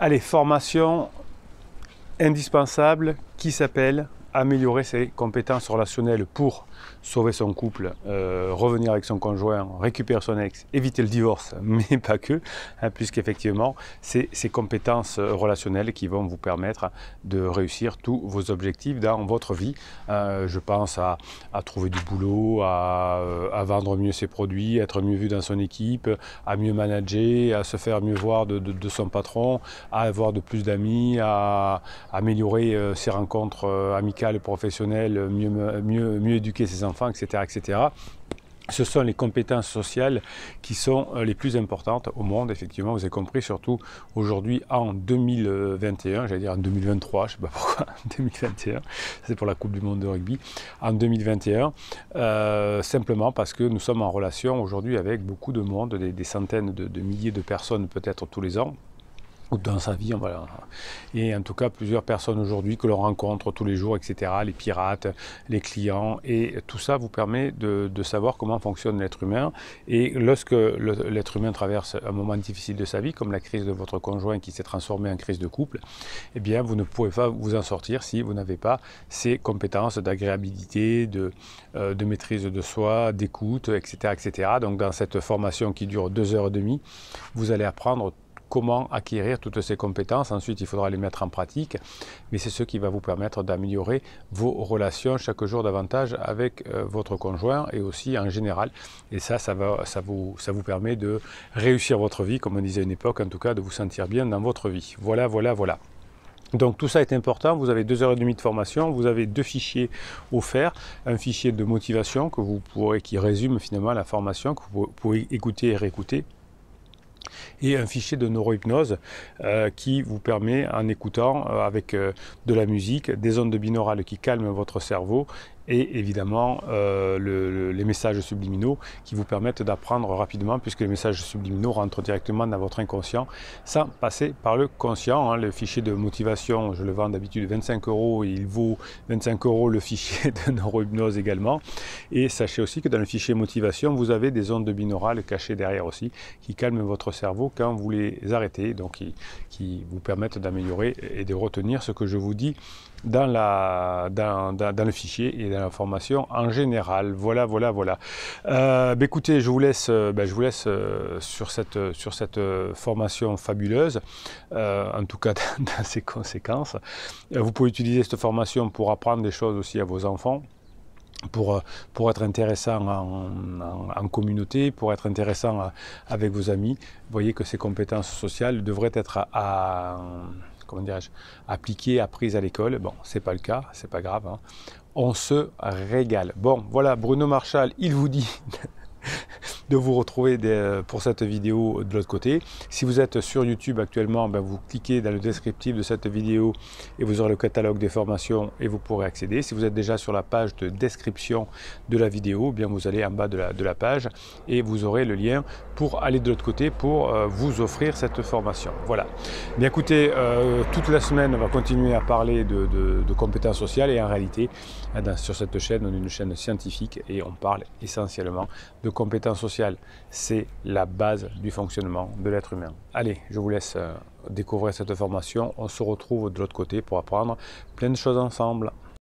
Allez, formation indispensable qui s'appelle améliorer ses compétences relationnelles pour sauver son couple, revenir avec son conjoint, récupérer son ex, éviter le divorce, mais pas que, hein, puisqu'effectivement, c'est ces compétences relationnelles qui vont vous permettre de réussir tous vos objectifs dans votre vie. Je pense à trouver du boulot, à vendre mieux ses produits, à être mieux vu dans son équipe, à mieux manager, à se faire mieux voir de son patron, à avoir de plus d'amis, à améliorer ses rencontres amicales, professionnelles, mieux éduquer ses enfants, etc., etc. Ce sont les compétences sociales qui sont les plus importantes au monde, effectivement, vous avez compris, surtout aujourd'hui en 2021, j'allais dire en 2023, je ne sais pas pourquoi, 2021, c'est pour la Coupe du Monde de rugby, en 2021, simplement parce que nous sommes en relation aujourd'hui avec beaucoup de monde, des centaines de milliers de personnes peut-être tous les ans, ou dans sa vie, voilà. Et en tout cas plusieurs personnes aujourd'hui que l'on rencontre tous les jours, etc., les pirates, les clients, et tout ça vous permet de savoir comment fonctionne l'être humain. Et lorsque l'être humain traverse un moment difficile de sa vie, comme la crise de votre conjoint qui s'est transformée en crise de couple, eh bien vous ne pourrez pas vous en sortir si vous n'avez pas ces compétences d'agréabilité, de maîtrise de soi, d'écoute, etc., etc. Donc dans cette formation qui dure 2h30, vous allez apprendre comment acquérir toutes ces compétences. Ensuite, il faudra les mettre en pratique, mais c'est ce qui va vous permettre d'améliorer vos relations chaque jour davantage avec votre conjoint et aussi en général. Et ça vous permet de réussir votre vie, comme on disait à une époque, en tout cas de vous sentir bien dans votre vie. Voilà, voilà, voilà. Donc tout ça est important, vous avez 2h30 de formation, vous avez 2 fichiers offerts, un fichier de motivation qui résume finalement la formation, que vous pouvez écouter et réécouter, et un fichier de neurohypnose qui vous permet, en écoutant avec de la musique, des ondes binaurales qui calment votre cerveau, et évidemment les messages subliminaux qui vous permettent d'apprendre rapidement, puisque les messages subliminaux rentrent directement dans votre inconscient sans passer par le conscient. Hein. Le fichier de motivation, je le vends d'habitude 25 €, et il vaut 25 € le fichier de neurohypnose également. Et sachez aussi que dans le fichier motivation, vous avez des ondes binaurales cachées derrière aussi, qui calment votre cerveau quand vous les arrêtez, donc qui vous permettent d'améliorer et de retenir ce que je vous dis dans le fichier et dans la formation en général. Voilà, voilà, voilà. Écoutez, je vous laisse sur cette formation fabuleuse, en tout cas dans ses conséquences. Vous pouvez utiliser cette formation pour apprendre des choses aussi à vos enfants, pour être intéressant en communauté, pour être intéressant avec vos amis. Vous voyez que ces compétences sociales devraient être comment dirais-je, appliquées, apprises à l'école. Bon, c'est pas le cas, c'est pas grave, hein. On se régale. Bon, voilà, Bruno Marchal, il vous dit de vous retrouver pour cette vidéo de l'autre côté. Si vous êtes sur YouTube actuellement, vous cliquez dans le descriptif de cette vidéo et vous aurez le catalogue des formations et vous pourrez accéder. Si vous êtes déjà sur la page de description de la vidéo, vous allez en bas de la page et vous aurez le lien pour aller de l'autre côté pour vous offrir cette formation. Voilà. Bien écoutez, toute la semaine, on va continuer à parler de compétences sociales, et en réalité, sur cette chaîne, on est une chaîne scientifique et on parle essentiellement de compétences sociales. C'est la base du fonctionnement de l'être humain. Allez, je vous laisse découvrir cette formation. On se retrouve de l'autre côté pour apprendre plein de choses ensemble.